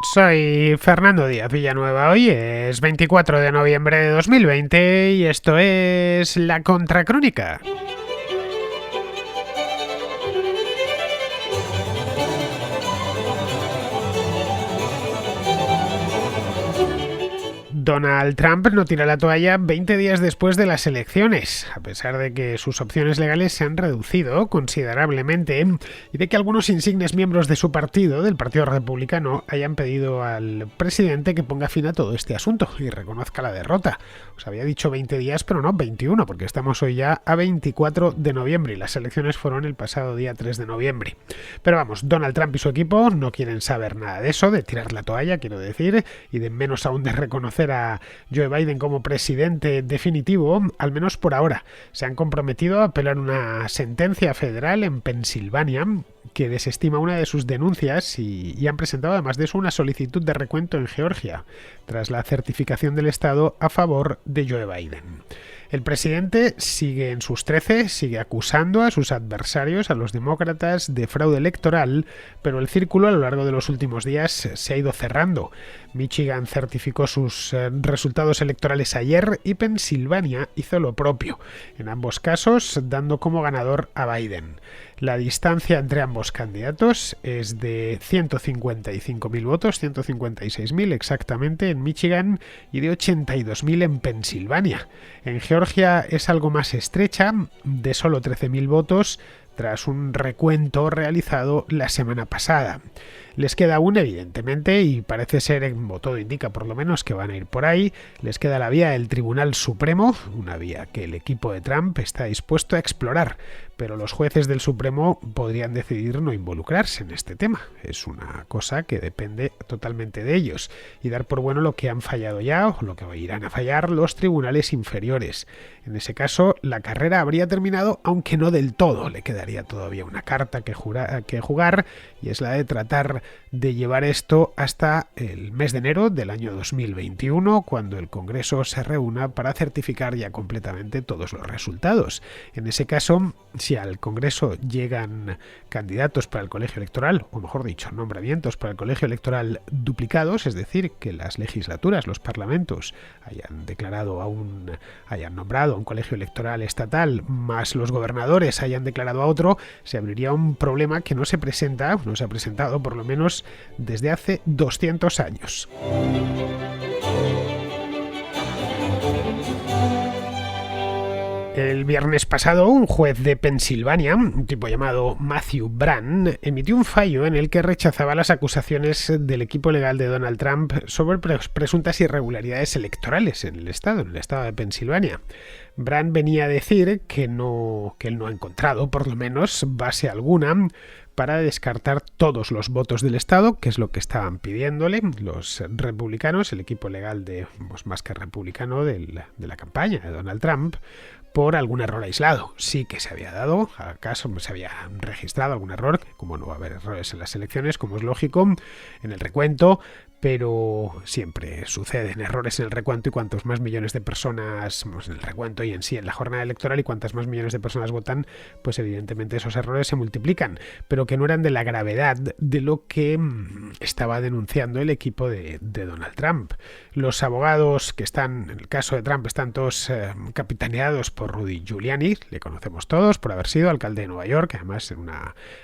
Soy Fernando Díaz Villanueva. Hoy es 24 de noviembre de 2020 y esto es La Contracrónica. Donald Trump no tira la toalla 20 días después de las elecciones, a pesar de que sus opciones legales se han reducido considerablemente y de que algunos insignes miembros de su partido, del Partido Republicano, hayan pedido al presidente que ponga fin a todo este asunto y reconozca la derrota. Os había dicho 20 días, pero no 21, porque estamos hoy ya a 24 de noviembre y las elecciones fueron el pasado día 3 de noviembre. Pero vamos, Donald Trump y su equipo no quieren saber nada de eso, de tirar la toalla, quiero decir, y de menos aún de reconocer a Joe Biden como presidente definitivo, al menos por ahora. Se han comprometido a apelar una sentencia federal en Pensilvania que desestima una de sus denuncias y han presentado además de eso una solicitud de recuento en Georgia, tras la certificación del Estado a favor de Joe Biden. El presidente sigue en sus 13, sigue acusando a sus adversarios, a los demócratas, de fraude electoral, pero el círculo a lo largo de los últimos días se ha ido cerrando. Michigan certificó sus resultados electorales ayer y Pensilvania hizo lo propio, en ambos casos dando como ganador a Biden. La distancia entre ambos candidatos es de 155.000 votos, 156.000 exactamente en Michigan y de 82.000 en Pensilvania. En Georgia es algo más estrecha, de solo 13.000 votos, tras un recuento realizado la semana pasada. Les queda aún, evidentemente, y parece ser, como todo indica por lo menos, que van a ir por ahí, les queda la vía del Tribunal Supremo, una vía que el equipo de Trump está dispuesto a explorar, pero los jueces del Supremo podrían decidir no involucrarse en este tema. Es una cosa que depende totalmente de ellos, y dar por bueno lo que han fallado ya, o lo que irán a fallar los tribunales inferiores. En ese caso, la carrera habría terminado, aunque no del todo. Le quedaría todavía una carta que jugar, y es la de tratar de llevar esto hasta el mes de enero del año 2021, cuando el Congreso se reúna para certificar ya completamente todos los resultados. En ese caso, si al Congreso llegan candidatos para el colegio electoral, o mejor dicho, nombramientos para el colegio electoral duplicados, es decir, que las legislaturas, los parlamentos, hayan nombrado a un colegio electoral estatal, más los gobernadores hayan declarado a otro, se abriría un problema que no se ha presentado por lo menos desde hace 200 años. El viernes pasado, un juez de Pensilvania, un tipo llamado Matthew Brann, emitió un fallo en el que rechazaba las acusaciones del equipo legal de Donald Trump sobre presuntas irregularidades electorales en el estado de Pensilvania. Brann venía a decir que él no ha encontrado, por lo menos, base alguna para descartar todos los votos del Estado, que es lo que estaban pidiéndole los republicanos, el equipo legal más que republicano de la campaña de Donald Trump, por algún error aislado. Sí que se había dado, acaso se había registrado algún error, como no va a haber errores en las elecciones, como es lógico, en el recuento, pero siempre suceden errores en el recuento y cuantos más millones de personas, en el recuento y en sí en la jornada electoral, y cuantas más millones de personas votan, pues evidentemente esos errores se multiplican, pero que no eran de la gravedad de lo que estaba denunciando el equipo de Donald Trump. Los abogados que están, en el caso de Trump, están todos capitaneados por Rudy Giuliani, le conocemos todos por haber sido alcalde de Nueva York, además en un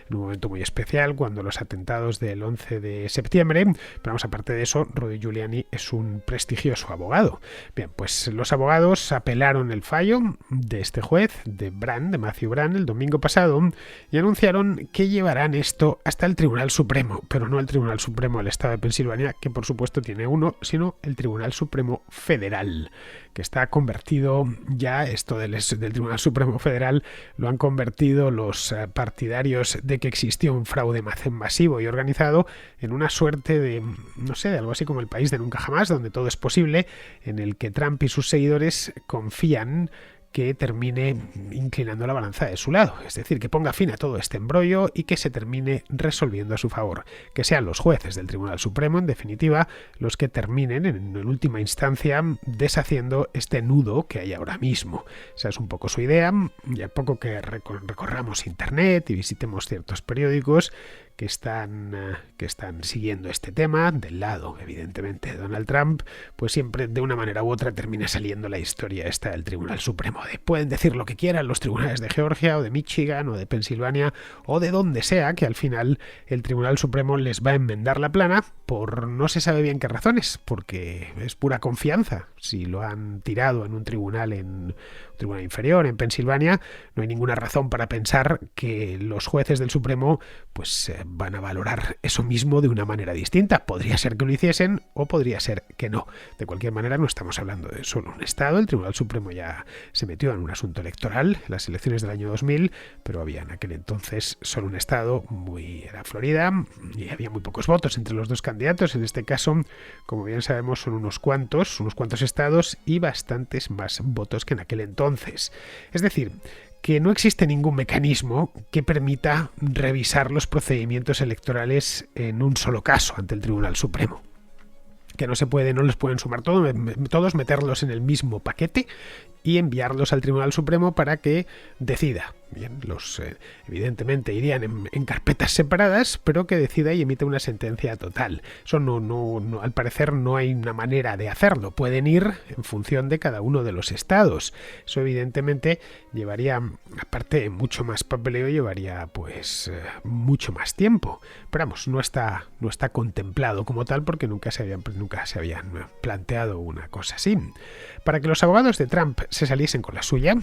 momento muy especial, cuando los atentados del 11 de septiembre, pero vamos, aparte de eso, Rudy Giuliani es un prestigioso abogado. Bien, pues los abogados apelaron el fallo de este juez, de Matthew Brann, el domingo pasado, y anunciaron que llevarán esto hasta el Tribunal Supremo, pero no el Tribunal Supremo del Estado de Pensilvania, que por supuesto tiene uno, sino el Tribunal Supremo Federal, que está convertido ya, esto del Tribunal Supremo Federal lo han convertido los partidarios de que existió un fraude masivo y organizado en una suerte de, no sé, de algo así como el país de nunca jamás, donde todo es posible, en el que Trump y sus seguidores confían que termine inclinando la balanza de su lado, es decir, que ponga fin a todo este embrollo y que se termine resolviendo a su favor, que sean los jueces del Tribunal Supremo, en definitiva, los que terminen, en última instancia, deshaciendo este nudo que hay ahora mismo. Esa es un poco su idea, y a poco que recorramos internet y visitemos ciertos periódicos, que están siguiendo este tema, del lado, evidentemente, de Donald Trump, pues siempre de una manera u otra termina saliendo la historia esta del Tribunal Supremo. Pueden decir lo que quieran los tribunales de Georgia o de Michigan o de Pensilvania o de donde sea, que al final el Tribunal Supremo les va a enmendar la plana por no se sabe bien qué razones, porque es pura confianza. Si lo han tirado en un tribunal inferior en Pensilvania, no hay ninguna razón para pensar que los jueces del Supremo pues van a valorar eso mismo de una manera distinta. Podría ser que lo hiciesen o podría ser que no. De cualquier manera, no estamos hablando de solo un estado. El Tribunal Supremo ya se metió en un asunto electoral, las elecciones del año 2000, pero había en aquel entonces solo un estado, era Florida, y había muy pocos votos entre los dos candidatos. En este caso, como bien sabemos, son unos cuantos estados y bastantes más votos que en aquel entonces. Es decir, que no existe ningún mecanismo que permita revisar los procedimientos electorales en un solo caso ante el Tribunal Supremo. Que no les pueden sumar todos, meterlos en el mismo paquete y enviarlos al Tribunal Supremo para que decida. Bien, evidentemente irían en carpetas separadas, pero que decida y emita una sentencia total. Eso no, al parecer no hay una manera de hacerlo. Pueden ir en función de cada uno de los estados. Eso evidentemente llevaría, aparte mucho más papeleo, llevaría pues mucho más tiempo. Pero vamos, no está contemplado como tal porque nunca se habían planteado una cosa así. Para que los abogados de Trump se saliesen con la suya,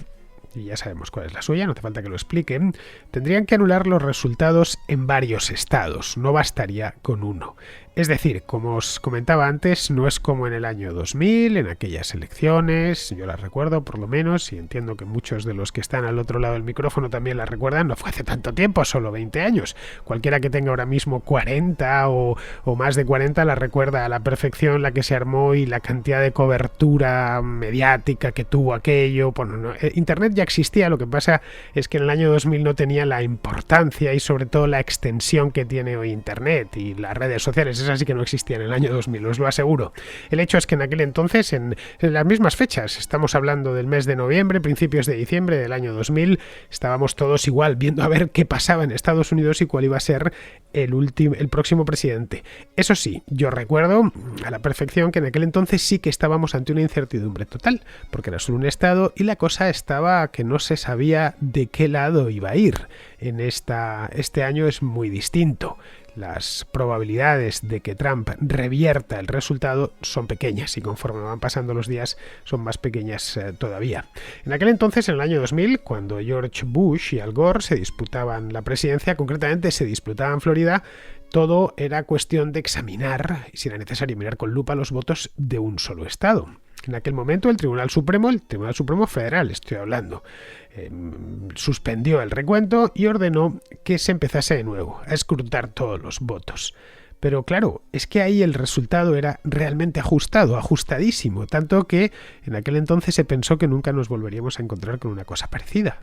y ya sabemos cuál es la suya, no hace falta que lo expliquen, tendrían que anular los resultados en varios estados, no bastaría con uno. Es decir, como os comentaba antes, no es como en el año 2000, en aquellas elecciones, yo las recuerdo por lo menos, y entiendo que muchos de los que están al otro lado del micrófono también las recuerdan, no fue hace tanto tiempo, solo 20 años. Cualquiera que tenga ahora mismo 40 o más de 40 la recuerda a la perfección la que se armó y la cantidad de cobertura mediática que tuvo aquello. Bueno, Internet ya existía, lo que pasa es que en el año 2000 no tenía la importancia y sobre todo la extensión que tiene hoy Internet y las redes sociales. Así que no existía en el año 2000, os lo aseguro. El hecho es que en aquel entonces, en las mismas fechas, estamos hablando del mes de noviembre, principios de diciembre del año 2000, estábamos todos igual viendo a ver qué pasaba en Estados Unidos y cuál iba a ser el próximo presidente. Eso sí, yo recuerdo a la perfección que en aquel entonces sí que estábamos ante una incertidumbre total, porque era solo un estado y la cosa estaba que no se sabía de qué lado iba a ir. Este año es muy distinto. Las probabilidades de que Trump revierta el resultado son pequeñas y conforme van pasando los días son más pequeñas todavía. En aquel entonces, en el año 2000, cuando George Bush y Al Gore se disputaban la presidencia, concretamente se disputaban Florida, todo era cuestión de examinar, y si era necesario mirar con lupa, los votos de un solo estado. En aquel momento el Tribunal Supremo Federal, estoy hablando, suspendió el recuento y ordenó que se empezase de nuevo a escrutar todos los votos. Pero claro, es que ahí el resultado era realmente ajustadísimo, tanto que en aquel entonces se pensó que nunca nos volveríamos a encontrar con una cosa parecida.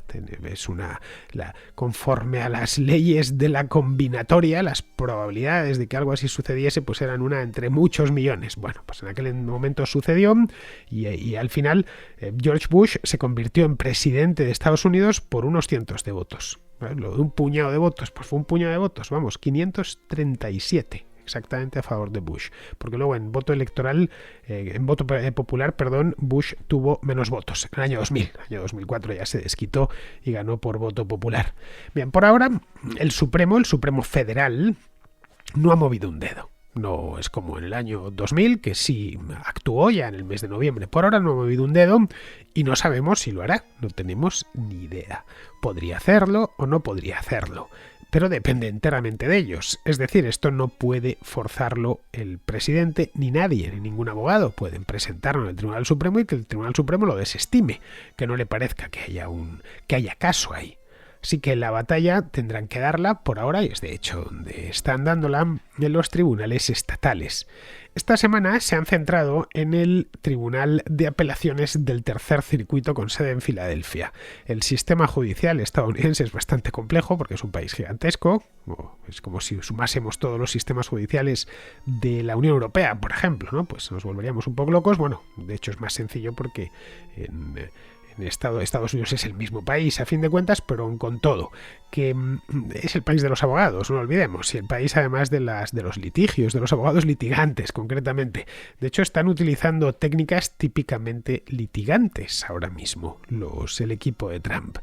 Conforme a las leyes de la combinatoria, las probabilidades de que algo así sucediese pues eran una entre muchos millones. Bueno, pues en aquel momento sucedió y al final George Bush se convirtió en presidente de Estados Unidos por unos cientos de votos. Lo de un puñado de votos, pues fue un puñado de votos, 537 exactamente a favor de Bush, porque luego en voto electoral, popular, Bush tuvo menos votos en el año 2000, en el año 2004 ya se desquitó y ganó por voto popular. Bien, por ahora el Supremo Federal no ha movido un dedo. No es como en el año 2000, que sí actuó ya en el mes de noviembre. Por ahora no ha movido un dedo y no sabemos si lo hará. No tenemos ni idea. Podría hacerlo o no podría hacerlo, pero depende enteramente de ellos. Es decir, esto no puede forzarlo el presidente ni nadie, ni ningún abogado. Pueden presentarlo en el Tribunal Supremo y que el Tribunal Supremo lo desestime, que no le parezca que haya caso ahí. Así que la batalla tendrán que darla por ahora, y es de hecho donde están dándola, en los tribunales estatales. Esta semana se han centrado en el Tribunal de Apelaciones del Tercer Circuito con sede en Filadelfia. El sistema judicial estadounidense es bastante complejo porque es un país gigantesco. Es como si sumásemos todos los sistemas judiciales de la Unión Europea, por ejemplo, ¿no? Pues nos volveríamos un poco locos. Bueno, de hecho es más sencillo porque en Estados Unidos es el mismo país a fin de cuentas, pero con todo. que es el país de los abogados, no lo olvidemos, y el país además de los litigios, de los abogados litigantes concretamente. De hecho, están utilizando técnicas típicamente litigantes ahora mismo, el equipo de Trump,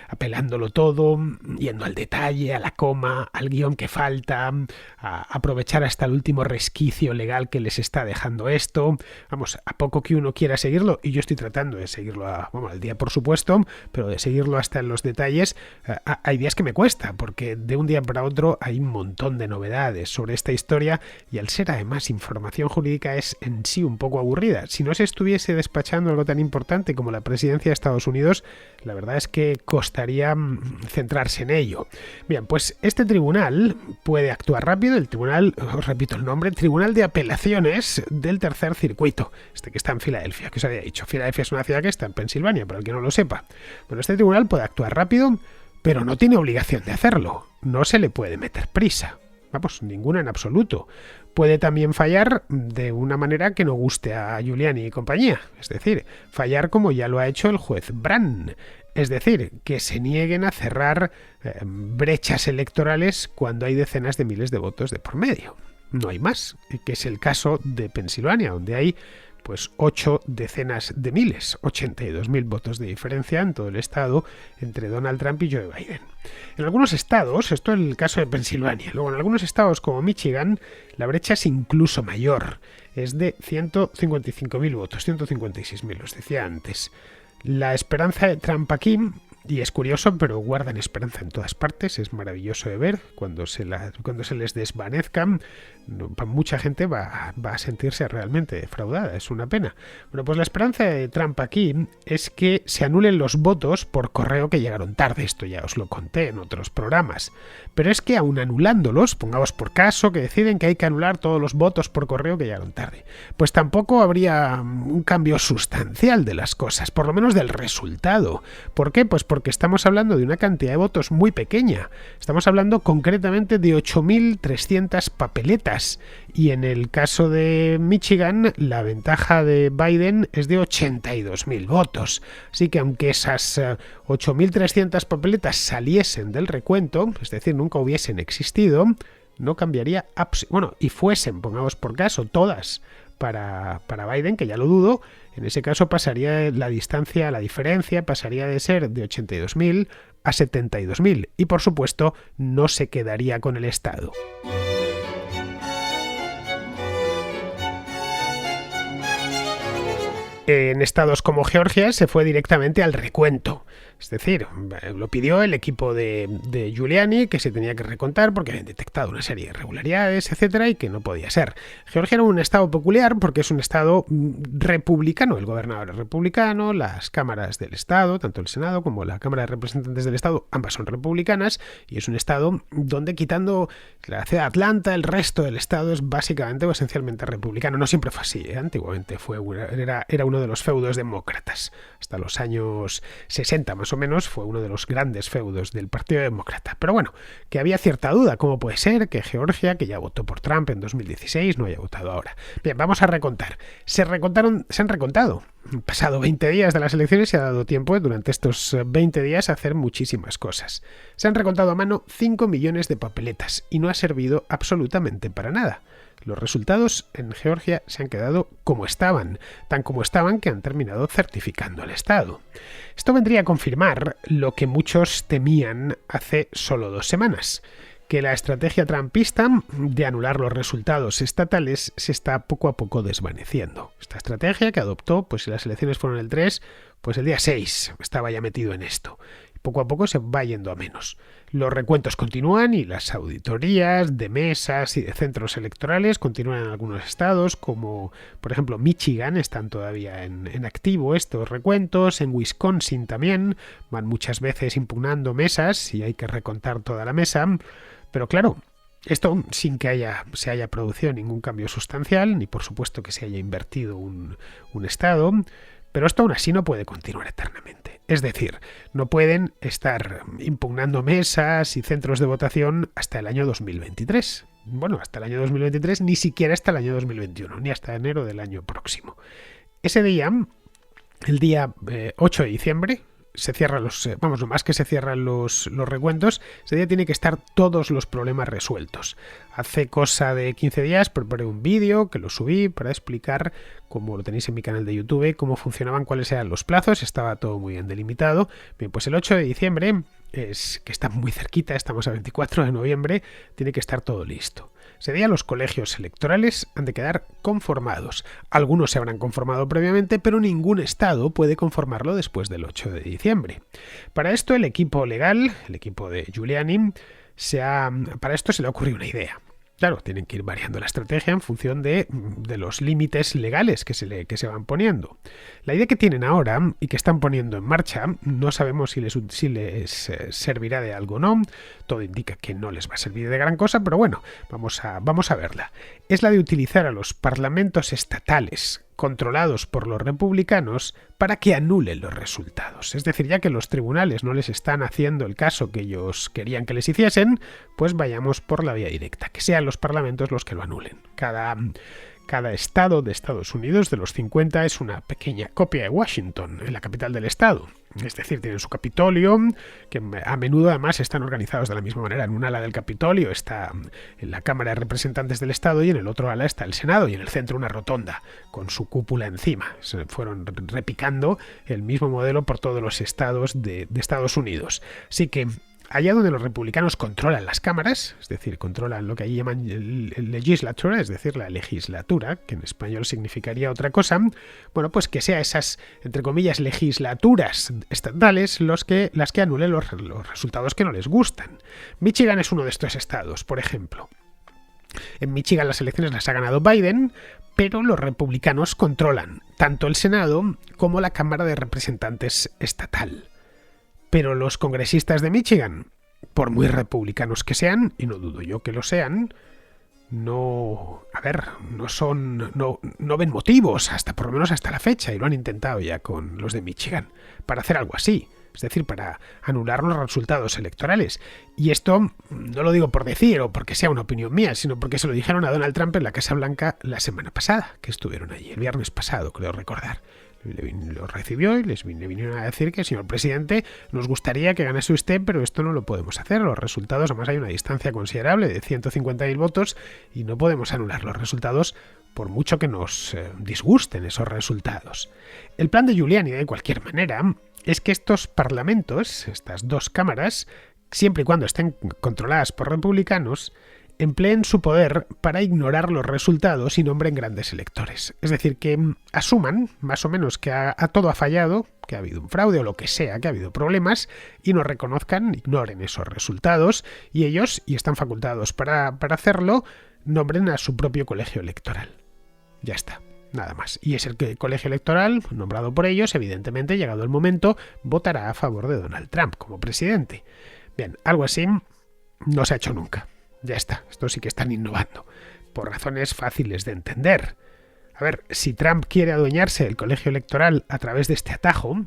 apelándolo todo, yendo al detalle, a la coma, al guión que falta, a aprovechar hasta el último resquicio legal que les está dejando esto. Vamos, a poco que uno quiera seguirlo, y yo estoy tratando de seguirlo al día, por supuesto, pero de seguirlo hasta en los detalles, hay días que me cuesta, porque de un día para otro hay un montón de novedades sobre esta historia, y al ser además información jurídica es en sí un poco aburrida. Si no se estuviese despachando algo tan importante como la presidencia de Estados Unidos, la verdad es que costaría centrarse en ello. Bien, pues este tribunal puede actuar rápido. El tribunal, os repito el nombre, Tribunal de Apelaciones del Tercer Circuito, que está en Filadelfia, que os había dicho. Filadelfia es una ciudad que está en Pensilvania, para el que no lo sepa. Bueno, este tribunal puede actuar rápido, pero no tiene obligación de hacerlo. No se le puede meter prisa. Vamos, ninguna en absoluto. Puede también fallar de una manera que no guste a Giuliani y compañía. Es decir, fallar como ya lo ha hecho el juez Brand. Es decir, que se nieguen a cerrar brechas electorales cuando hay decenas de miles de votos de por medio. No hay más, que es el caso de Pensilvania, donde hay pues 8 decenas de miles, 82.000 votos de diferencia en todo el estado entre Donald Trump y Joe Biden. En algunos estados, esto es el caso de Pensilvania, luego en algunos estados como Michigan, la brecha es incluso mayor, es de 155.000 votos, 156.000, os decía antes. La esperanza de Trump aquí, y es curioso, pero guardan esperanza en todas partes, es maravilloso de ver, cuando se les desvanezcan, mucha gente va a sentirse realmente defraudada, es una pena. Bueno, pues la esperanza de Trump aquí es que se anulen los votos por correo que llegaron tarde, esto ya os lo conté en otros programas, pero es que aun anulándolos, pongamos por caso que deciden que hay que anular todos los votos por correo que llegaron tarde, pues tampoco habría un cambio sustancial de las cosas, por lo menos del resultado. ¿Por qué? Pues porque estamos hablando de una cantidad de votos muy pequeña, estamos hablando concretamente de 8.300 papeletas, y en el caso de Michigan la ventaja de Biden es de 82.000 votos, así que aunque esas 8.300 papeletas saliesen del recuento, es decir, nunca hubiesen existido, no cambiaría, y fuesen, pongamos por caso, todas para Biden, que ya lo dudo, en ese caso pasaría la diferencia pasaría de ser de 82.000 a 72.000, y por supuesto no se quedaría con el estado. En estados como Georgia se fue directamente al recuento. Es decir, lo pidió el equipo de Giuliani, que se tenía que recontar porque habían detectado una serie de irregularidades, etcétera, y que no podía ser. Georgia era un estado peculiar porque es un estado republicano. El gobernador es republicano, las cámaras del estado, tanto el Senado como la Cámara de Representantes del estado, ambas son republicanas, y es un estado donde, quitando la ciudad de Atlanta, el resto del estado es básicamente o esencialmente republicano. No siempre fue así, antiguamente era uno de los feudos demócratas. Hasta los años 60 más o menos fue uno de los grandes feudos del Partido Demócrata. Pero bueno, que había cierta duda, ¿cómo puede ser que Georgia, que ya votó por Trump en 2016, no haya votado ahora? Bien, vamos a recontar. Se han recontado. Han pasado 20 días de las elecciones y ha dado tiempo durante estos 20 días a hacer muchísimas cosas. Se han recontado a mano 5 millones de papeletas y no ha servido absolutamente para nada. Los resultados en Georgia se han quedado como estaban, tan como estaban que han terminado certificando al Estado. Esto vendría a confirmar lo que muchos temían hace solo 2 semanas, que la estrategia trumpista de anular los resultados estatales se está poco a poco desvaneciendo. Esta estrategia que adoptó, pues si las elecciones fueron el 3, pues el día 6 estaba ya metido en esto. Poco a poco se va yendo a menos. Los recuentos continúan y las auditorías de mesas y de centros electorales continúan en algunos estados, como por ejemplo Michigan, están todavía en activo estos recuentos, en Wisconsin también, van muchas veces impugnando mesas y hay que recontar toda la mesa, pero claro, esto sin que se haya producido ningún cambio sustancial, ni por supuesto que se haya invertido un estado. Pero esto aún así no puede continuar eternamente. Es decir, no pueden estar impugnando mesas y centros de votación hasta el año 2023. Bueno, hasta el año 2023, ni siquiera hasta el año 2021, ni hasta enero del año próximo. Ese día, el día 8 de diciembre, se cierran lo más que se cierran los recuentos, ese día tiene que estar todos los problemas resueltos. Hace cosa de 15 días preparé un vídeo que lo subí para explicar, como lo tenéis en mi canal de YouTube, cómo funcionaban, cuáles eran los plazos, estaba todo muy bien delimitado. Bien, pues el 8 de diciembre, que está muy cerquita, estamos a 24 de noviembre, tiene que estar todo listo. Ese día los colegios electorales han de quedar conformados. Algunos se habrán conformado previamente, pero ningún estado puede conformarlo después del 8 de diciembre. Para esto el equipo legal, el equipo de Giuliani, para esto se le ha ocurrido una idea. Claro, tienen que ir variando la estrategia en función de los límites legales que se van poniendo. La idea que tienen ahora y que están poniendo en marcha, no sabemos si les servirá de algo o no. Todo indica que no les va a servir de gran cosa, pero bueno, vamos a verla. Es la de utilizar a los parlamentos estatales controlados por los republicanos para que anulen los resultados. Es decir, ya que los tribunales no les están haciendo el caso que ellos querían que les hiciesen, pues vayamos por la vía directa, que sean los parlamentos los que lo anulen. Cada estado de Estados Unidos, de los 50, es una pequeña copia de Washington, en la capital del estado. Es decir, tienen su Capitolio, que a menudo además están organizados de la misma manera. En un ala del Capitolio está en la Cámara de Representantes del Estado y en el otro ala está el Senado y en el centro una rotonda con su cúpula encima. Se fueron repicando el mismo modelo por todos los estados de Estados Unidos. Así que allá donde los republicanos controlan las cámaras, es decir, controlan lo que allí llaman el legislature, es decir, la legislatura, que en español significaría otra cosa, bueno, pues que sea esas, entre comillas, legislaturas estatales las que anulen los resultados que no les gustan. Michigan es uno de estos estados, por ejemplo. En Michigan las elecciones las ha ganado Biden, pero los republicanos controlan tanto el Senado como la Cámara de Representantes estatal. Pero los congresistas de Michigan, por muy republicanos que sean, y no dudo yo que lo sean, no ven motivos, por lo menos hasta la fecha, y lo han intentado ya con los de Michigan, para hacer algo así. Es decir, para anular los resultados electorales. Y esto no lo digo por decir o porque sea una opinión mía, sino porque se lo dijeron a Donald Trump en la Casa Blanca la semana pasada, que estuvieron allí, el viernes pasado, creo recordar. Lo recibió y le vinieron a decir que, señor presidente, nos gustaría que ganase usted, pero esto no lo podemos hacer. Los resultados, además hay una distancia considerable de 150.000 votos y no podemos anular los resultados por mucho que nos disgusten esos resultados. El plan de Giuliani, de cualquier manera, es que estos parlamentos, estas dos cámaras, siempre y cuando estén controladas por republicanos, empleen su poder para ignorar los resultados y nombren grandes electores. Es decir, que asuman, más o menos, que todo ha fallado, que ha habido un fraude o lo que sea, que ha habido problemas, y no reconozcan, ignoren esos resultados, y ellos, y están facultados para hacerlo, nombren a su propio colegio electoral. Ya está. Nada más. Y es el colegio electoral, nombrado por ellos, evidentemente, llegado el momento, votará a favor de Donald Trump como presidente. Bien, algo así no se ha hecho nunca. Ya está, esto sí que están innovando, por razones fáciles de entender. A ver, si Trump quiere adueñarse del colegio electoral a través de este atajo,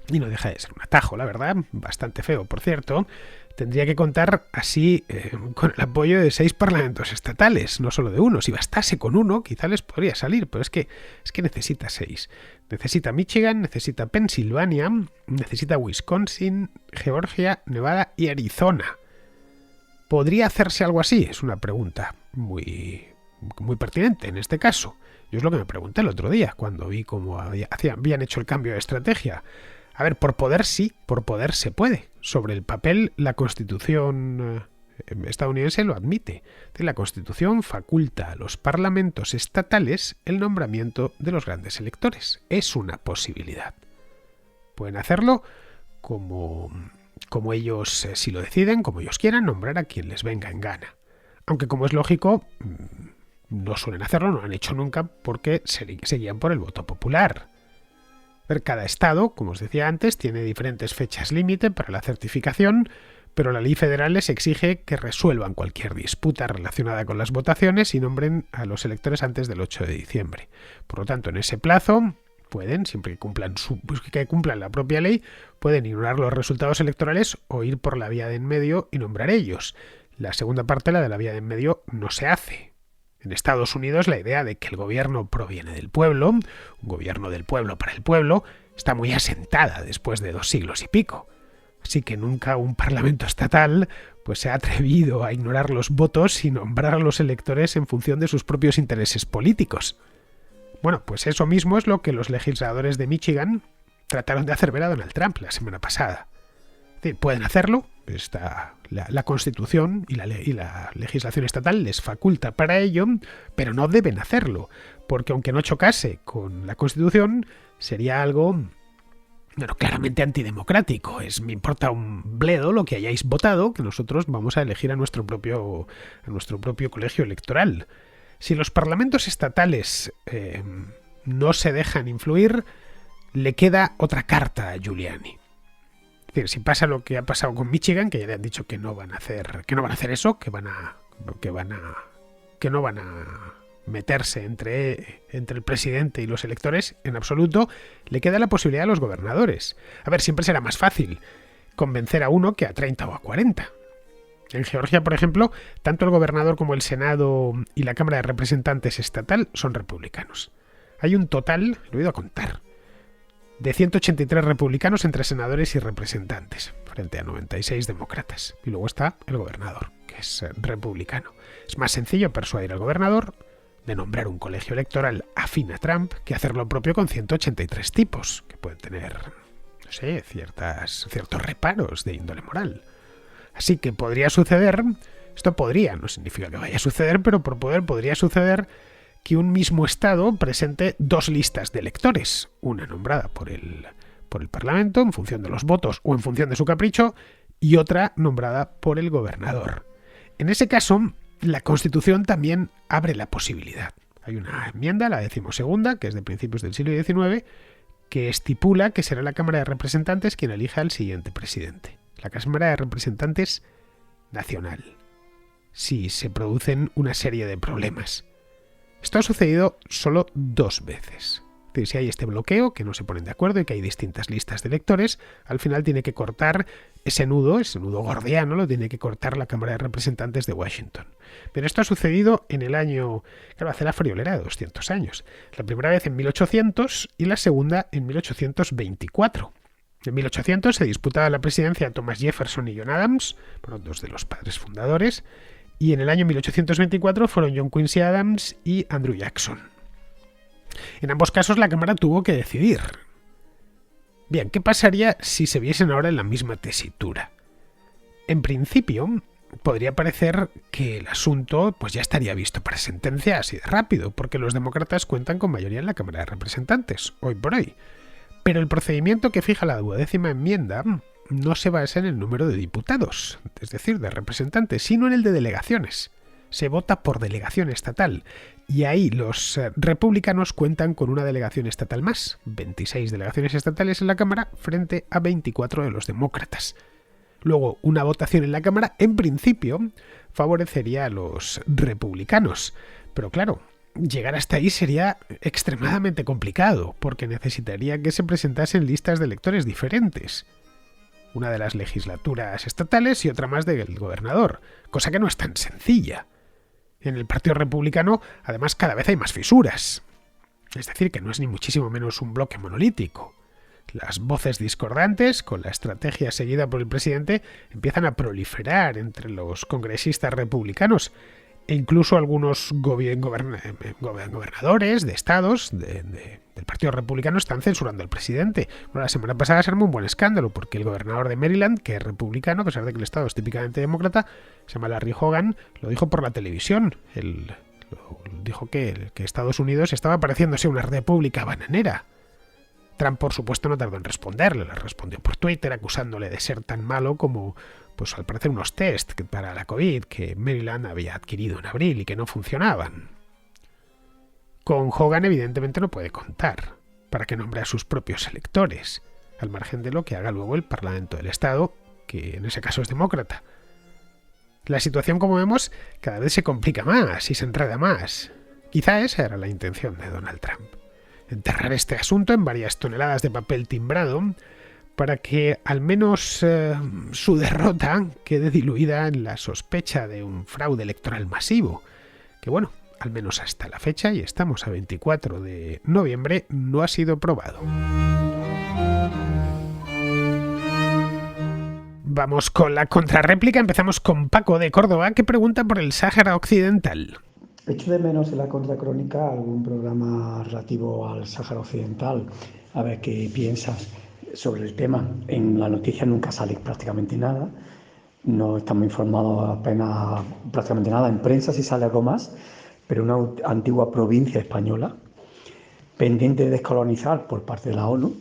y no deja de ser un atajo, la verdad, bastante feo, por cierto, tendría que contar así con el apoyo de 6 parlamentos estatales, no solo de uno. Si bastase con uno, quizá les podría salir, pero es que necesita 6. Necesita Michigan, necesita Pensilvania, necesita Wisconsin, Georgia, Nevada y Arizona. ¿Podría hacerse algo así? Es una pregunta muy pertinente en este caso. Yo es lo que me pregunté el otro día, cuando vi cómo habían hecho el cambio de estrategia. A ver, por poder sí, por poder se puede. Sobre el papel, la Constitución estadounidense lo admite. La Constitución faculta a los parlamentos estatales el nombramiento de los grandes electores. Es una posibilidad. Pueden hacerlo como ellos, si lo deciden, como ellos quieran, nombrar a quien les venga en gana. Aunque, como es lógico, no suelen hacerlo, no lo han hecho nunca, porque se guían por el voto popular. Cada estado, como os decía antes, tiene diferentes fechas límite para la certificación, pero la ley federal les exige que resuelvan cualquier disputa relacionada con las votaciones y nombren a los electores antes del 8 de diciembre. Por lo tanto, en ese plazo pueden, siempre que cumplan la propia ley, pueden ignorar los resultados electorales o ir por la vía de en medio y nombrar ellos. La segunda parte, la de la vía de en medio, no se hace. En Estados Unidos la idea de que el gobierno proviene del pueblo, un gobierno del pueblo para el pueblo, está muy asentada después de 2 siglos y pico. Así que nunca un parlamento estatal pues se ha atrevido a ignorar los votos y nombrar a los electores en función de sus propios intereses políticos. Bueno, pues eso mismo es lo que los legisladores de Michigan trataron de hacer ver a Donald Trump la semana pasada. Es decir, pueden hacerlo, la Constitución y la legislación estatal les faculta para ello, pero no deben hacerlo, porque aunque no chocase con la Constitución, sería algo claramente antidemocrático. Me importa un bledo lo que hayáis votado, que nosotros vamos a elegir a nuestro propio colegio electoral. Si los parlamentos estatales no se dejan influir, le queda otra carta a Giuliani. Es decir, si pasa lo que ha pasado con Michigan, que ya le han dicho que no van a hacer eso, que no van a meterse entre el presidente y los electores en absoluto, le queda la posibilidad a los gobernadores. A ver, siempre será más fácil convencer a uno que a 30 o a 40. En Georgia, por ejemplo, tanto el gobernador como el Senado y la Cámara de Representantes estatal son republicanos. Hay un total, lo he ido a contar, de 183 republicanos entre senadores y representantes, frente a 96 demócratas. Y luego está el gobernador, que es republicano. Es más sencillo persuadir al gobernador de nombrar un colegio electoral afín a Trump que hacer lo propio con 183 tipos, que pueden tener, no sé, ciertos reparos de índole moral. Así que podría suceder, esto podría, no significa que vaya a suceder, pero por poder podría suceder que un mismo estado presente 2 listas de electores, una nombrada por el Parlamento en función de los votos o en función de su capricho, y otra nombrada por el gobernador. En ese caso, la Constitución también abre la posibilidad. Hay una enmienda, la 12ª, que es de principios del siglo XIX, que estipula que será la Cámara de Representantes quien elija al siguiente presidente. La Cámara de Representantes nacional. Si se producen una serie de problemas. Esto ha sucedido solo 2 veces. Es decir, si hay este bloqueo, que no se ponen de acuerdo y que hay distintas listas de electores, al final tiene que cortar ese nudo gordiano, lo tiene que cortar la Cámara de Representantes de Washington. Pero esto ha sucedido en el año, hace la friolera de 200 años. La primera vez en 1800 y la segunda en 1824. En 1800 se disputaba la presidencia Thomas Jefferson y John Adams, 2 de los padres fundadores, y en el año 1824 fueron John Quincy Adams y Andrew Jackson. En ambos casos la Cámara tuvo que decidir. Bien, ¿qué pasaría si se viesen ahora en la misma tesitura? En principio, podría parecer que el asunto ya estaría visto para sentencia así de rápido, porque los demócratas cuentan con mayoría en la Cámara de Representantes, hoy por hoy. Pero el procedimiento que fija la 12ª enmienda no se basa en el número de diputados, es decir, de representantes, sino en el de delegaciones. Se vota por delegación estatal, y ahí los republicanos cuentan con una delegación estatal más, 26 delegaciones estatales en la Cámara frente a 24 de los demócratas. Luego, una votación en la Cámara, en principio, favorecería a los republicanos, pero claro, llegar hasta ahí sería extremadamente complicado, porque necesitaría que se presentasen listas de electores diferentes. Una de las legislaturas estatales y otra más del gobernador, cosa que no es tan sencilla. En el Partido Republicano, además, cada vez hay más fisuras. Es decir, que no es ni muchísimo menos un bloque monolítico. Las voces discordantes, con la estrategia seguida por el presidente, empiezan a proliferar entre los congresistas republicanos, e incluso algunos gobernadores de estados del Partido Republicano están censurando al presidente. Bueno, la semana pasada se armó un buen escándalo porque el gobernador de Maryland, que es republicano, a pesar de que el estado es típicamente demócrata, se llama Larry Hogan, lo dijo por la televisión. Dijo que Estados Unidos estaba pareciéndose a una república bananera. Trump, por supuesto, no tardó en responderle. Le respondió por Twitter acusándole de ser tan malo como, al parecer, unos test para la COVID que Maryland había adquirido en abril y que no funcionaban. Con Hogan, evidentemente, no puede contar para que nombre a sus propios electores, al margen de lo que haga luego el Parlamento del Estado, que en ese caso es demócrata. La situación, como vemos, cada vez se complica más y se enreda más. Quizá esa era la intención de Donald Trump. Enterrar este asunto en varias toneladas de papel timbrado para que al menos su derrota quede diluida en la sospecha de un fraude electoral masivo, que bueno, al menos hasta la fecha, y estamos a 24 de noviembre, no ha sido probado. Vamos con la contrarréplica. Empezamos con Paco de Córdoba, que pregunta por el Sáhara Occidental. Echo de menos en la contracrónica algún programa relativo al Sáhara Occidental. A ver qué piensas sobre el tema. En la noticia nunca sale prácticamente nada. No estamos informados apenas prácticamente nada. En prensa sí sale algo más, pero una antigua provincia española pendiente de descolonizar por parte de la ONU,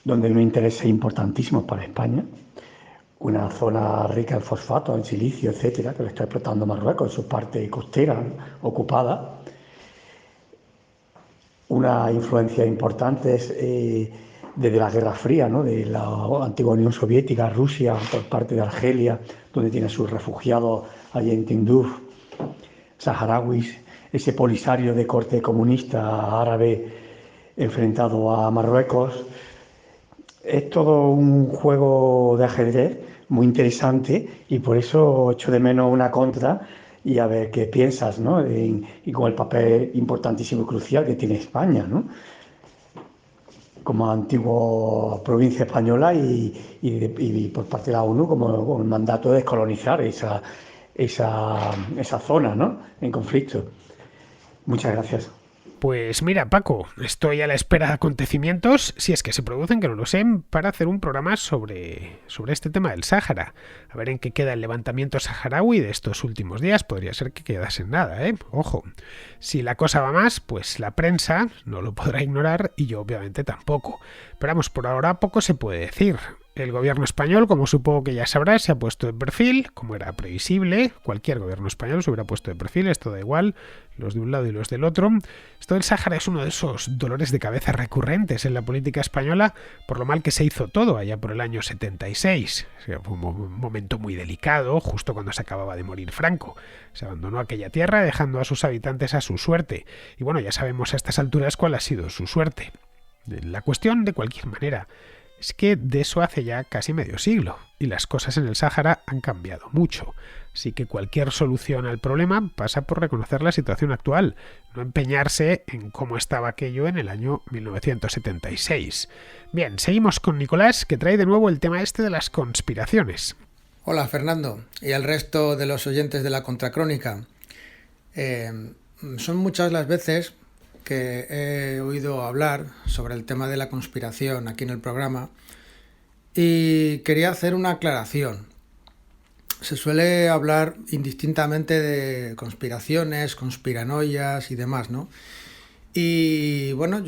donde hay un interés importantísimo para España, una zona rica en fosfato, en silicio, etcétera, que lo está explotando Marruecos en su parte costera ocupada. Una influencia importante desde la Guerra Fría, ¿no?, de la antigua Unión Soviética, Rusia, por parte de Argelia, donde tiene sus refugiados allí en Tinduf, saharauis, ese polisario de corte comunista árabe enfrentado a Marruecos. Es todo un juego de ajedrez muy interesante y por eso echo de menos una contra y a ver qué piensas, ¿no? Y con el papel importantísimo y crucial que tiene España, ¿no?, como antigua provincia española y por parte de la ONU como el mandato de descolonizar esa zona, ¿no?, en conflicto. Muchas gracias. Pues mira, Paco, estoy a la espera de acontecimientos, si es que se producen, que no lo sé, para hacer un programa sobre este tema del Sáhara. A ver en qué queda el levantamiento saharaui de estos últimos días. Podría ser que quedase en nada, ¿eh? Ojo, si la cosa va más, pues la prensa no lo podrá ignorar y yo obviamente tampoco. Pero vamos, por ahora poco se puede decir. El gobierno español, como supongo que ya sabrás, se ha puesto de perfil, como era previsible. Cualquier gobierno español se hubiera puesto de perfil, esto da igual, los de un lado y los del otro. Esto del Sáhara es uno de esos dolores de cabeza recurrentes en la política española, por lo mal que se hizo todo allá por el año 76. O sea, fue un momento muy delicado, justo cuando se acababa de morir Franco. Se abandonó aquella tierra, dejando a sus habitantes a su suerte. Y bueno, ya sabemos a estas alturas cuál ha sido su suerte. La cuestión, de cualquier manera, es que de eso hace ya casi medio siglo, y las cosas en el Sáhara han cambiado mucho. Así que cualquier solución al problema pasa por reconocer la situación actual, no empeñarse en cómo estaba aquello en el año 1976. Bien, seguimos con Nicolás, que trae de nuevo el tema este de las conspiraciones. Hola Fernando, y al resto de los oyentes de la Contracrónica. Son muchas las veces que he oído hablar sobre el tema de la conspiración aquí en el programa y quería hacer una aclaración. Se suele hablar indistintamente de conspiraciones, conspiranoias y demás, ¿no? Y bueno,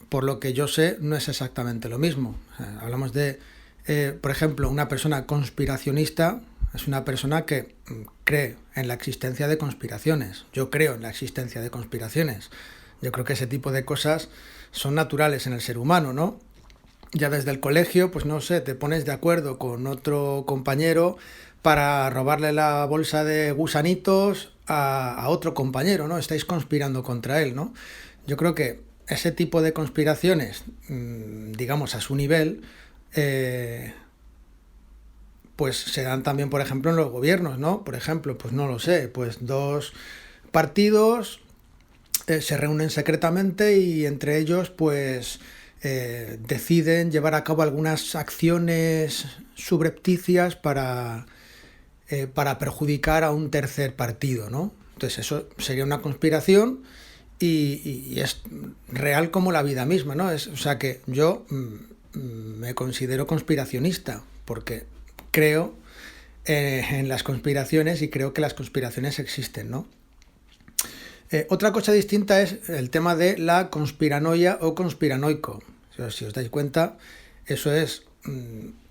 por lo que yo sé, no es exactamente lo mismo. Hablamos de, por ejemplo, una persona conspiracionista es una persona que cree en la existencia de conspiraciones. Yo creo en la existencia de conspiraciones. Yo creo que ese tipo de cosas son naturales en el ser humano, ¿no? Ya desde el colegio, pues no sé, te pones de acuerdo con otro compañero para robarle la bolsa de gusanitos a otro compañero, ¿no? Estáis conspirando contra él, ¿no? Yo creo que ese tipo de conspiraciones, digamos a su nivel, pues se dan también, por ejemplo, en los gobiernos, ¿no? Por ejemplo, pues no lo sé, pues dos partidos se reúnen secretamente y entre ellos pues deciden llevar a cabo algunas acciones subrepticias para perjudicar a un tercer partido, ¿no? Entonces eso sería una conspiración y es real como la vida misma, ¿no? O sea que yo me considero conspiracionista porque creo en las conspiraciones y creo que las conspiraciones existen, ¿no? Otra cosa distinta es el tema de la conspiranoia o conspiranoico. Si os dais cuenta, eso es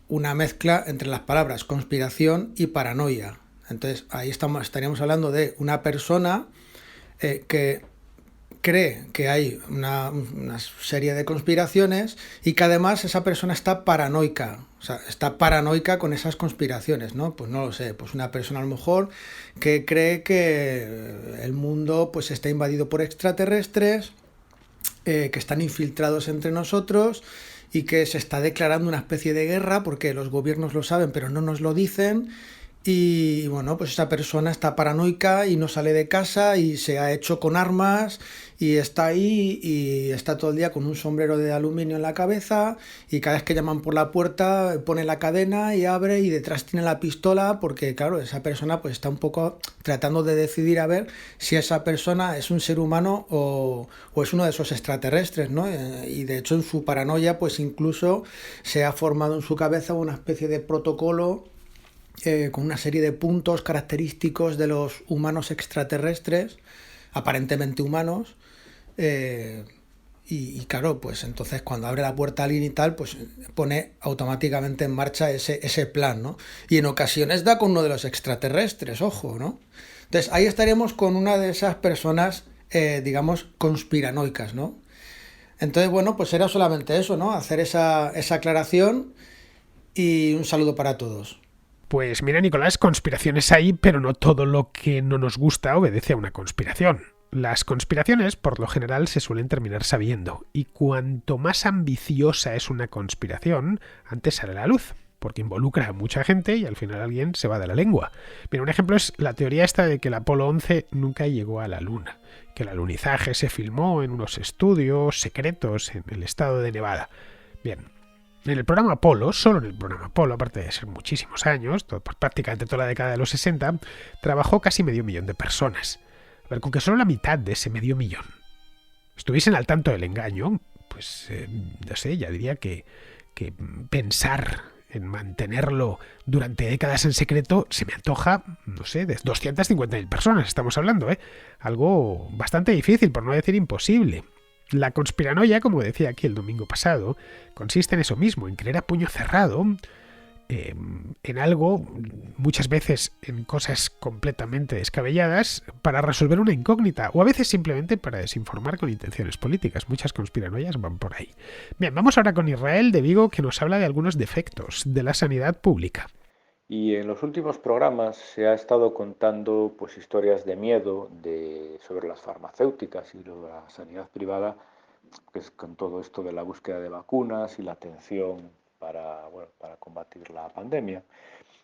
una mezcla entre las palabras conspiración y paranoia. Entonces ahí estaríamos hablando de una persona que cree que hay una serie de conspiraciones y que además esa persona está paranoica. O sea, está paranoica con esas conspiraciones, ¿no? Pues no lo sé, pues una persona a lo mejor que cree que el mundo pues está invadido por extraterrestres, que están infiltrados entre nosotros y que se está declarando una especie de guerra porque los gobiernos lo saben pero no nos lo dicen Y bueno, pues esa persona está paranoica y no sale de casa y se ha hecho con armas y está ahí y está todo el día con un sombrero de aluminio en la cabeza y cada vez que llaman por la puerta pone la cadena y abre y detrás tiene la pistola porque claro, esa persona pues está un poco tratando de decidir a ver si esa persona es un ser humano o es uno de esos extraterrestres, ¿no? Y de hecho en su paranoia pues incluso se ha formado en su cabeza una especie de protocolo con una serie de puntos característicos de los humanos extraterrestres, aparentemente humanos, eh, y claro, pues entonces cuando abre la puerta a alguien y tal, pues pone automáticamente en marcha ese plan, ¿no? Y en ocasiones da con uno de los extraterrestres, ojo, ¿no? Entonces ahí estaríamos con una de esas personas, digamos, conspiranoicas, ¿no? Entonces, bueno, pues era solamente eso, ¿no? Hacer esa aclaración y un saludo para todos. Pues mira, Nicolás, conspiraciones hay, pero no todo lo que no nos gusta obedece a una conspiración. Las conspiraciones, por lo general, se suelen terminar sabiendo, y cuanto más ambiciosa es una conspiración, antes sale a la luz, porque involucra a mucha gente y al final alguien se va de la lengua. Mira, un ejemplo es la teoría esta de que el Apolo 11 nunca llegó a la Luna, que el alunizaje se filmó en unos estudios secretos en el estado de Nevada. Bien, en el programa Apolo, solo en el programa Apolo, aparte de ser muchísimos años, prácticamente toda la década de los 60, trabajó casi medio millón de personas. A ver, con que solo la mitad de ese medio millón estuviesen al tanto del engaño, pues no sé, ya diría que pensar en mantenerlo durante décadas en secreto se me antoja, no sé, de 250.000 personas estamos hablando, ¿eh? Algo bastante difícil, por no decir imposible. La conspiranoia, como decía aquí el domingo pasado, consiste en eso mismo, en creer a puño cerrado en algo, muchas veces en cosas completamente descabelladas, para resolver una incógnita, o a veces simplemente para desinformar con intenciones políticas. Muchas conspiranoias van por ahí. Bien, vamos ahora con Israel de Vigo, que nos habla de algunos defectos de la sanidad pública. Y en los últimos programas se ha estado contando pues historias de miedo sobre las farmacéuticas y lo de la sanidad privada, que es con todo esto de la búsqueda de vacunas y la atención para, bueno, para combatir la pandemia.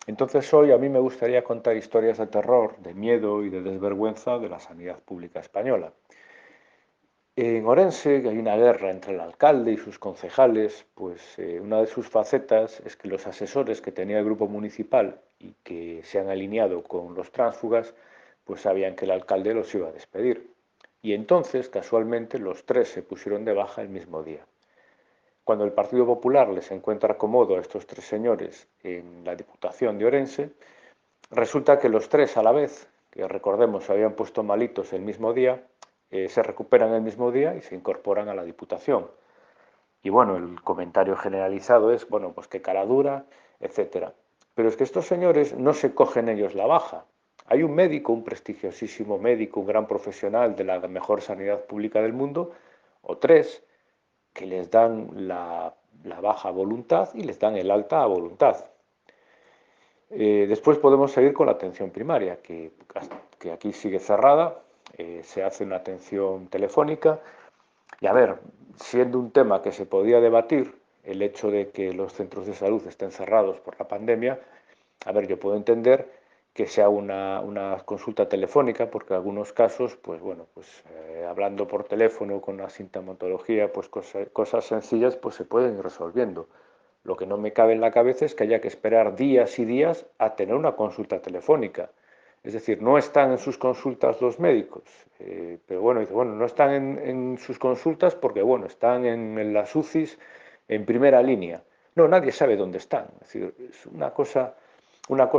Entonces hoy a mí me gustaría contar historias de terror, de miedo y de desvergüenza de la sanidad pública española. En Orense, que hay una guerra entre el alcalde y sus concejales, pues una de sus facetas es que los asesores que tenía el grupo municipal y que se han alineado con los tránsfugas, pues sabían que el alcalde los iba a despedir. Y entonces, casualmente, los tres se pusieron de baja el mismo día. Cuando el Partido Popular les encuentra cómodo a estos tres señores en la Diputación de Orense, resulta que los tres a la vez, que recordemos se habían puesto malitos el mismo día, se recuperan el mismo día y se incorporan a la Diputación. Y bueno, el comentario generalizado es, bueno, pues qué cara dura, etcétera. Pero es que estos señores no se cogen ellos la baja. Hay un médico, un prestigiosísimo médico, un gran profesional de la mejor sanidad pública del mundo, o tres, que les dan la baja a voluntad y les dan el alta a voluntad. Después podemos seguir con la atención primaria, que aquí sigue cerrada, se hace una atención telefónica y a ver, siendo un tema que se podía debatir, el hecho de que los centros de salud estén cerrados por la pandemia, a ver, yo puedo entender que sea una consulta telefónica, porque en algunos casos, pues bueno, pues hablando por teléfono con una sintomatología, pues cosas sencillas, pues se pueden ir resolviendo. Lo que no me cabe en la cabeza es que haya que esperar días y días a tener una consulta telefónica. Es decir, no están en sus consultas los médicos, pero bueno, dice, bueno, no están en sus consultas porque, bueno, están en las UCIs en primera línea. No, nadie sabe dónde están. Es decir, es una cosa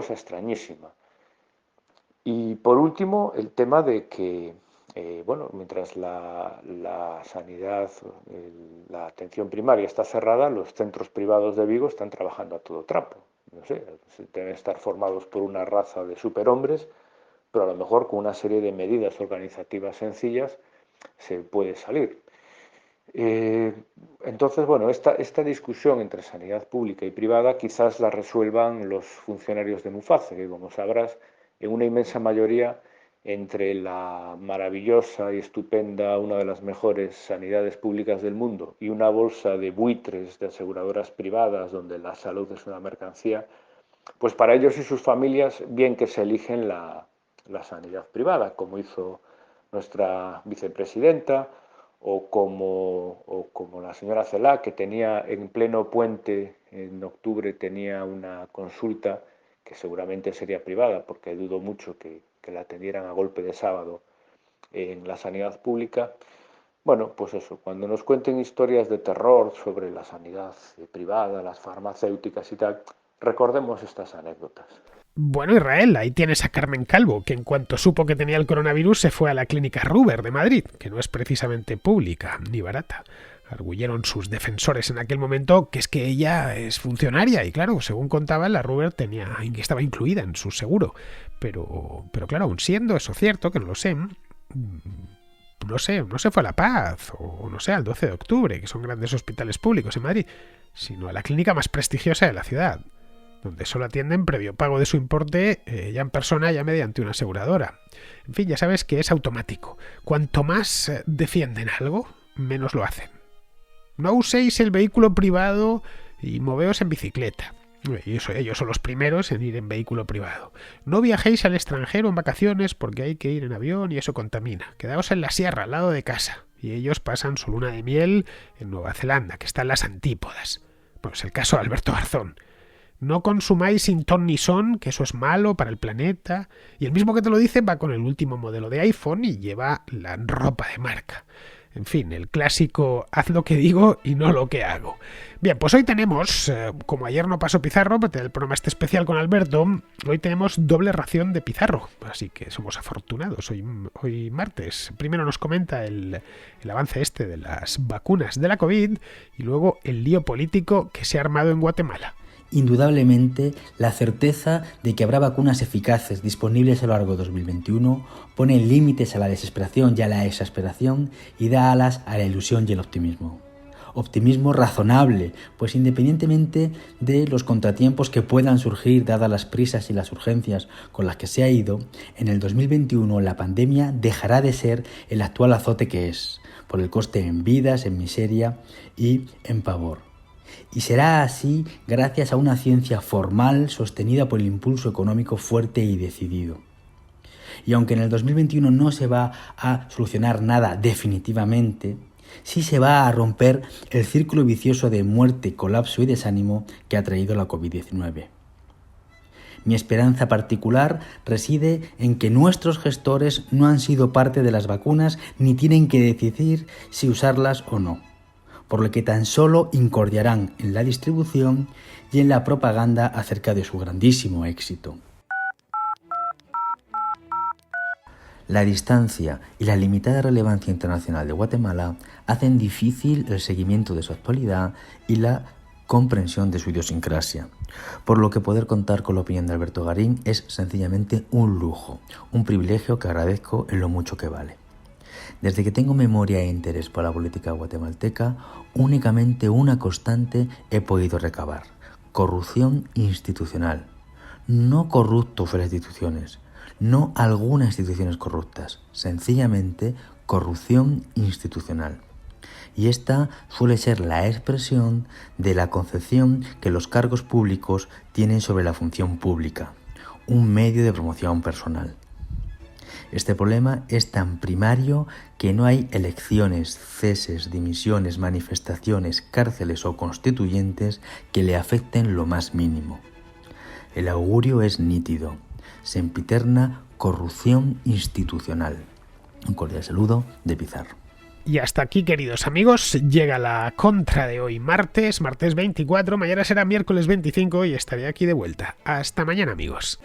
extrañísima. Y por último, el tema de que, bueno, mientras la sanidad, la atención primaria está cerrada, los centros privados de Vigo están trabajando a todo trapo. No sé, deben estar formados por una raza de superhombres, pero a lo mejor con una serie de medidas organizativas sencillas se puede salir. Eh, entonces, bueno, esta discusión entre sanidad pública y privada quizás la resuelvan los funcionarios de Muface, que como sabrás, en una inmensa mayoría entre la maravillosa y estupenda, una de las mejores sanidades públicas del mundo, y una bolsa de buitres de aseguradoras privadas donde la salud es una mercancía, pues para ellos y sus familias, bien que se eligen la sanidad privada, como hizo nuestra vicepresidenta, o como la señora Celaá, que tenía en pleno puente, en octubre, tenía una consulta que seguramente sería privada, porque dudo mucho que la atendieran a golpe de sábado en la sanidad pública. Bueno, pues eso, cuando nos cuenten historias de terror sobre la sanidad privada, las farmacéuticas y tal, recordemos estas anécdotas. Bueno, Israel, ahí tienes a Carmen Calvo, que en cuanto supo que tenía el coronavirus se fue a la clínica Ruber de Madrid, que no es precisamente pública ni barata. Arguyeron sus defensores en aquel momento que es que ella es funcionaria y claro, según contaba, la Ruber estaba incluida en su seguro. Pero claro, aun siendo eso cierto, que no lo sé, no se fue a La Paz o no sé, al 12 de octubre, que son grandes hospitales públicos en Madrid, sino a la clínica más prestigiosa de la ciudad, donde solo atienden previo pago de su importe ya en persona, ya mediante una aseguradora. En fin, ya sabes que es automático. Cuanto más defienden algo, menos lo hacen. No uséis el vehículo privado y moveos en bicicleta. Ellos son los primeros en ir en vehículo privado. No viajéis al extranjero en vacaciones porque hay que ir en avión y eso contamina. Quedaos en la sierra, al lado de casa. Y ellos pasan su luna de miel en Nueva Zelanda, que está en las antípodas. Bueno, es el caso de Alberto Garzón. No consumáis sin ton ni son, que eso es malo para el planeta. Y el mismo que te lo dice va con el último modelo de iPhone y lleva la ropa de marca. En fin, el clásico haz lo que digo y no lo que hago. Bien, pues hoy tenemos, como ayer no pasó Pizarro, el programa este especial con Alberto, hoy tenemos doble ración de Pizarro, así que somos afortunados hoy martes. Primero nos comenta el avance de las vacunas de la COVID y luego el lío político que se ha armado en Guatemala. Indudablemente, la certeza de que habrá vacunas eficaces disponibles a lo largo de 2021 pone límites a la desesperación y a la exasperación y da alas a la ilusión y el optimismo. Optimismo razonable, pues independientemente de los contratiempos que puedan surgir dadas las prisas y las urgencias con las que se ha ido, en el 2021 la pandemia dejará de ser el actual azote que es, por el coste en vidas, en miseria y en pavor. Y será así gracias a una ciencia formal sostenida por el impulso económico fuerte y decidido. Y aunque en el 2021 no se va a solucionar nada definitivamente, sí se va a romper el círculo vicioso de muerte, colapso y desánimo que ha traído la COVID-19. Mi esperanza particular reside en que nuestros gestores no han sido parte de las vacunas ni tienen que decidir si usarlas o no, por lo que tan solo incordiarán en la distribución y en la propaganda acerca de su grandísimo éxito. La distancia y la limitada relevancia internacional de Guatemala hacen difícil el seguimiento de su actualidad y la comprensión de su idiosincrasia, por lo que poder contar con la opinión de Alberto Garín es sencillamente un lujo, un privilegio que agradezco en lo mucho que vale. Desde que tengo memoria e interés por la política guatemalteca, únicamente una constante he podido recabar: corrupción institucional. No corruptos de las instituciones, no algunas instituciones corruptas, sencillamente corrupción institucional. Y esta suele ser la expresión de la concepción que los cargos públicos tienen sobre la función pública, un medio de promoción personal. Este problema es tan primario que no hay elecciones, ceses, dimisiones, manifestaciones, cárceles o constituyentes que le afecten lo más mínimo. El augurio es nítido. Sempiterna corrupción institucional. Un cordial saludo de Pizarro. Y hasta aquí, queridos amigos, llega la contra de hoy, martes 24, mañana será miércoles 25 y estaré aquí de vuelta. Hasta mañana, amigos.